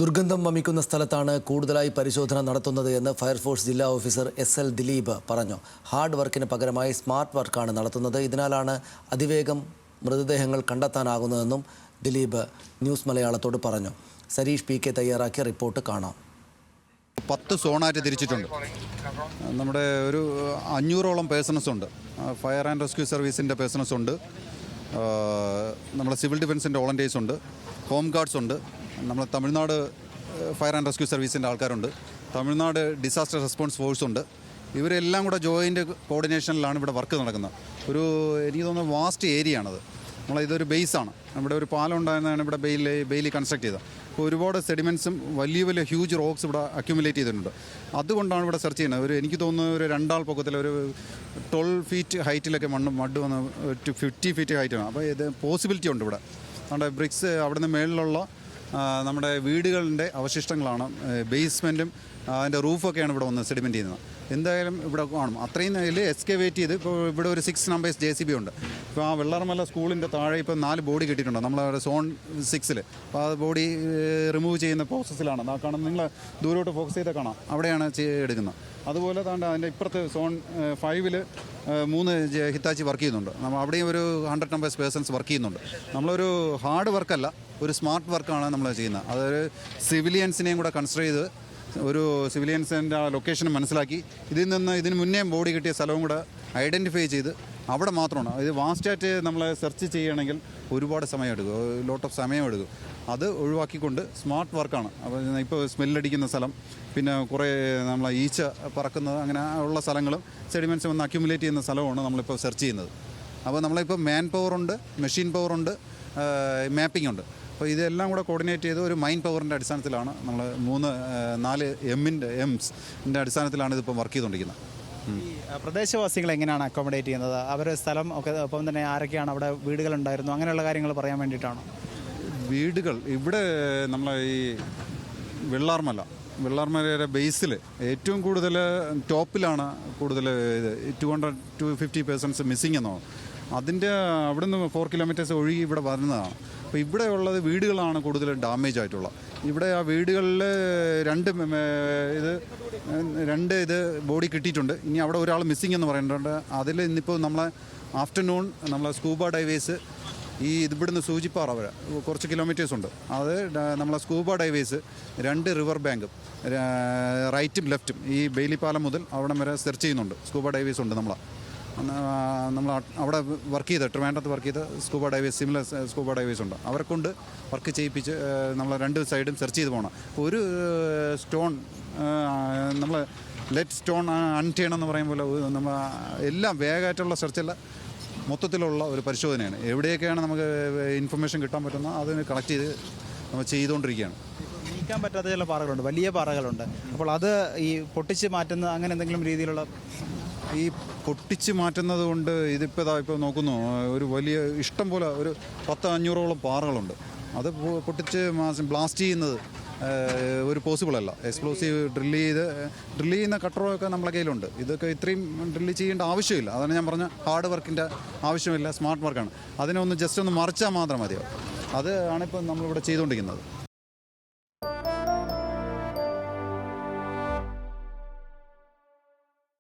ദുർഗന്ധം വമിക്കുന്ന സ്ഥലത്താണ് കൂടുതലായി പരിശോധന നടത്തുന്നത് എന്ന് ഫയർഫോഴ്സ് ജില്ലാ ഓഫീസർ SL ദിലീപ് പറഞ്ഞു. ഹാർഡ് വർക്കിന് പകരമായി സ്മാർട്ട് വർക്കാണ് നടത്തുന്നത്. ഇതിനാലാണ് അതിവേഗം മൃതദേഹങ്ങൾ കണ്ടെത്താനാകുന്നതെന്നും ദിലീപ് ന്യൂസ് മലയാളത്തോട് പറഞ്ഞു. സരീഷ് PK തയ്യാറാക്കിയ റിപ്പോർട്ട് കാണാം. 10 സോണായിട്ട് തിരിച്ചിട്ടുണ്ട്. നമ്മുടെ ഒരു 500ഓളം പേഴ്സൺസ് ഉണ്ട്. ഫയർ ആൻഡ് റെസ്ക്യൂ സർവീസിൻ്റെ പേഴ്സൺസ് ഉണ്ട്, നമ്മുടെ സിവിൽ ഡിഫൻസിൻ്റെ വോളണ്ടിയേഴ്സ് ഉണ്ട്, ഹോം ഗാർഡ്സ് ഉണ്ട്, നമ്മൾ തമിഴ്നാട് ഫയർ ആൻഡ് റെസ്ക്യൂ സർവീസിൻ്റെ ആൾക്കാരുണ്ട്, തമിഴ്നാട് ഡിസാസ്റ്റർ റെസ്പോൺസ് ഫോഴ്സ് ഉണ്ട്. ഇവരെല്ലാം കൂടെ ജോയിൻ്റ് കോർഡിനേഷനിലാണ് ഇവിടെ വർക്ക് നടക്കുന്നത്. എനിക്ക് തോന്നുന്ന വാസ്റ്റ് ഏരിയ ആണത്. ഇതൊരു ബേസാണ്. ഇവിടെ ഒരു പാലം ഉണ്ടായിരുന്നതാണ് ഇവിടെ ബെയിലി കൺസ്ട്രക്ട് ചെയ്തത്. അപ്പോൾ ഒരുപാട് സെഡിമെൻസും വലിയ ഹ്യൂജ് റോക്സ് ഇവിടെ അക്യുമുലേറ്റ് ചെയ്തിട്ടുണ്ട്. അതുകൊണ്ടാണ് ഇവിടെ സെർച്ച് ചെയ്യുന്നത്. എനിക്ക് തോന്നുന്നു ഒരു 2 ആൾ പൊക്കത്തിൽ ഒരു 12 ഫീറ്റ് ഹൈറ്റിലൊക്കെ മഡ് വന്ന് 50 ഫീറ്റ് ഹൈറ്റാണ്. അപ്പോൾ ഇത് പോസിബിലിറ്റി ഉണ്ട് ഇവിടെ. നമ്മുടെ ബ്രിക്സ് അവിടെ നിന്ന് മേളിലുള്ള നമ്മുടെ വീടുകളുടെ അവശിഷ്ടങ്ങളാണ്. ബേസ്മെൻറ്റും അതിൻ്റെ റൂഫൊക്കെയാണ് ഇവിടെ വന്ന് സെഡിമെൻറ്റ് ചെയ്യുന്നത്. എന്തായാലും ഇവിടെ കാണും. അത്രയും ഇതിൽ എക്സ്കവേറ്റ് ചെയ്ത് ഇപ്പോൾ ഇവിടെ ഒരു 6 നമ്പേഴ്സ് JCB ഉണ്ട്. ഇപ്പോൾ ആ വെള്ളാർമല സ്കൂളിൻ്റെ താഴെ ഇപ്പോൾ 4 ബോഡി കിട്ടിയിട്ടുണ്ട് നമ്മളവിടെ സോൺ 6. അപ്പോൾ ആ ബോഡി റിമൂവ് ചെയ്യുന്ന പ്രോസസ്സിലാണ്. ആ കാണും, നിങ്ങൾ ദൂരോട്ട് ഫോക്കസ് ചെയ്താൽ കാണാം, അവിടെയാണ് എടുക്കുന്നത്. അതുപോലെ തന്നെ അതിൻ്റെ ഇപ്പുറത്ത് സോൺ 5 3 ഹിറ്റാച്ചി വർക്ക് ചെയ്യുന്നുണ്ട്. നമ്മൾ അവിടെയും ഒരു 100 നമ്പേഴ്സ് പേഴ്സൺസ് വർക്ക് ചെയ്യുന്നുണ്ട്. നമ്മളൊരു ഹാർഡ് വർക്കല്ല, ഒരു സ്മാർട്ട് വർക്കാണ് നമ്മൾ ചെയ്യുന്നത്. അതൊരു സിവിലിയൻസിനെയും കൂടെ കൺസിഡർ ചെയ്ത് ഒരു സിവിലിയൻസിൻ്റെ ആ ലൊക്കേഷൻ മനസ്സിലാക്കി ഇതിന് മുന്നേ ബോഡി കിട്ടിയ സ്ഥലവും കൂടെ ഐഡൻറ്റിഫൈ ചെയ്ത് അവിടെ മാത്രമാണ്. ഇത് വാസ്റ്റായിട്ട് നമ്മൾ സെർച്ച് ചെയ്യണമെങ്കിൽ ഒരുപാട് സമയമെടുക്കും, ലോട്ട് ഓഫ് സമയമെടുക്കും. അത് ഒഴിവാക്കിക്കൊണ്ട് സ്മാർട്ട് വർക്കാണ്. അപ്പോൾ ഇപ്പോൾ സ്മെല്ലടിക്കുന്ന സ്ഥലം, പിന്നെ കുറേ നമ്മൾ ഈച്ച പറക്കുന്നത്, അങ്ങനെ ഉള്ള സ്ഥലങ്ങളും സെഡിമെൻറ്റ്സ് വന്ന് അക്യുമുലേറ്റ് ചെയ്യുന്ന സ്ഥലമാണ് നമ്മളിപ്പോൾ സെർച്ച് ചെയ്യുന്നത്. അപ്പോൾ നമ്മളിപ്പോൾ മാൻ പവറുണ്ട്, മെഷീൻ പവറുണ്ട്, മാപ്പിംഗ് ഉണ്ട്. അപ്പോൾ ഇതെല്ലാം കൂടെ കോർഡിനേറ്റ് ചെയ്ത് ഒരു മൈൻഡ് പവറിൻ്റെ അടിസ്ഥാനത്തിലാണ് നമ്മൾ 4 എംസിൻ്റെ അടിസ്ഥാനത്തിലാണ് ഇതിപ്പോൾ വർക്ക് ചെയ്തുകൊണ്ടിരിക്കുന്നത്. ഈ പ്രദേശവാസികൾ എങ്ങനെയാണ് അക്കോമഡേറ്റ് ചെയ്യുന്നത്? അവർ സ്ഥലം ഒക്കെ ഒപ്പം തന്നെ ആരൊക്കെയാണ് അവിടെ വീടുകളുണ്ടായിരുന്നു, അങ്ങനെയുള്ള കാര്യങ്ങൾ പറയാൻ വേണ്ടിയിട്ടാണ്. വീടുകൾ ഇവിടെ നമ്മളെ ഈ വെള്ളാർമലയുടെ ബേസിൽ ഏറ്റവും കൂടുതൽ ടോപ്പിലാണ് കൂടുതൽ 200-250 പേഴ്സൺസ് മിസ്സിങ് എന്നോ. അതിൻ്റെ അവിടുന്ന് 4 കിലോമീറ്റേഴ്സ് ഒഴുകി ഇവിടെ വരുന്നതാണ്. അപ്പോൾ ഇവിടെ ഉള്ളത് വീടുകളാണ് കൂടുതൽ ഡാമേജ് ആയിട്ടുള്ളത്. ഇവിടെ ആ വീടുകളിൽ 2 ഇത് ബോഡി കിട്ടിയിട്ടുണ്ട്. ഇനി അവിടെ ഒരാൾ മിസ്സിങ് എന്ന് പറയുന്നുണ്ട്. അതിൽ ഇന്നിപ്പോൾ നമ്മളെ ആഫ്റ്റർനൂൺ നമ്മളെ സ്കൂബ ഡൈവേഴ്സ് ഇവിടുന്ന് സൂചിപ്പാറ വരെ കുറച്ച് കിലോമീറ്റേഴ്സ് ഉണ്ട്. അത് നമ്മളെ സ്കൂബ ഡൈവേഴ്സ് 2 റിവർ ബാങ്കും റൈറ്റും ലെഫ്റ്റും ഈ ബെയിലിപ്പാലം മുതൽ അവിടെ വരെ സെർച്ച് ചെയ്യുന്നുണ്ട്. സ്കൂബ ഡൈവേഴ്സ് ഉണ്ട്. നമ്മൾ അവിടെ വർക്ക് ചെയ്ത് ട്രിവാൻഡ്രത്ത് വർക്ക് ചെയ്ത് scuba divers, similar scuba divers ഉണ്ട്. അവരെ കൊണ്ട് വർക്ക് ചെയ്യിപ്പിച്ച് നമ്മൾ 2 സൈഡും സെർച്ച് ചെയ്ത് പോകണം. ഒരു സ്റ്റോൺ നമ്മൾ ലെറ്റ് സ്റ്റോൺ അൺടേൺ എന്ന് പറയുമ്പോൾ നമ്മൾ എല്ലാം വേഗമായിട്ടുള്ള സെർച്ചല്ല, മൊത്തത്തിലുള്ള ഒരു പരിശോധനയാണ്. എവിടെയൊക്കെയാണ് നമുക്ക് ഇൻഫർമേഷൻ കിട്ടാൻ പറ്റുന്നത് അതിന് കളക്ട് ചെയ്ത് നമ്മൾ ചെയ്തുകൊണ്ടിരിക്കുകയാണ്. നീക്കാൻ പറ്റാത്ത ചില പാറകളുണ്ട്, വലിയ പാറകളുണ്ട്. അപ്പോൾ അത് ഈ പൊട്ടിച്ച് മാറ്റുന്ന അങ്ങനെ എന്തെങ്കിലും രീതിയിലുള്ള ഈ പൊട്ടിച്ച് മാറ്റുന്നത് കൊണ്ട് ഇപ്പോൾ നോക്കുന്നു, ഒരു വലിയ ഇഷ്ടം പോലെ ഒരു 10-500ഓളം പാറകളുണ്ട്. അത് പൊട്ടിച്ച് ബ്ലാസ്റ്റ് ചെയ്യുന്നത് ഒരു പോസിബിൾ അല്ല. എക്സ്പ്ലോസീവ് ഡ്രില്ല് ചെയ്യുന്ന കട്ടറൊക്കെ നമ്മളെ കയ്യിലുണ്ട്. ഇതൊക്കെ ഇത്രയും ഡ്രില്ല് ചെയ്യേണ്ട ആവശ്യമില്ല. അതാണ് ഞാൻ പറഞ്ഞ ഹാർഡ് വർക്കിൻ്റെ ആവശ്യമില്ല, സ്മാർട്ട് വർക്കാണ്. അതിനെ ജസ്റ്റ് ഒന്ന് മറിച്ചാൽ മാത്രം മതിയാവും. അത് ആണിപ്പോൾ നമ്മളിവിടെ ചെയ്തുകൊണ്ടിരിക്കുന്നത്.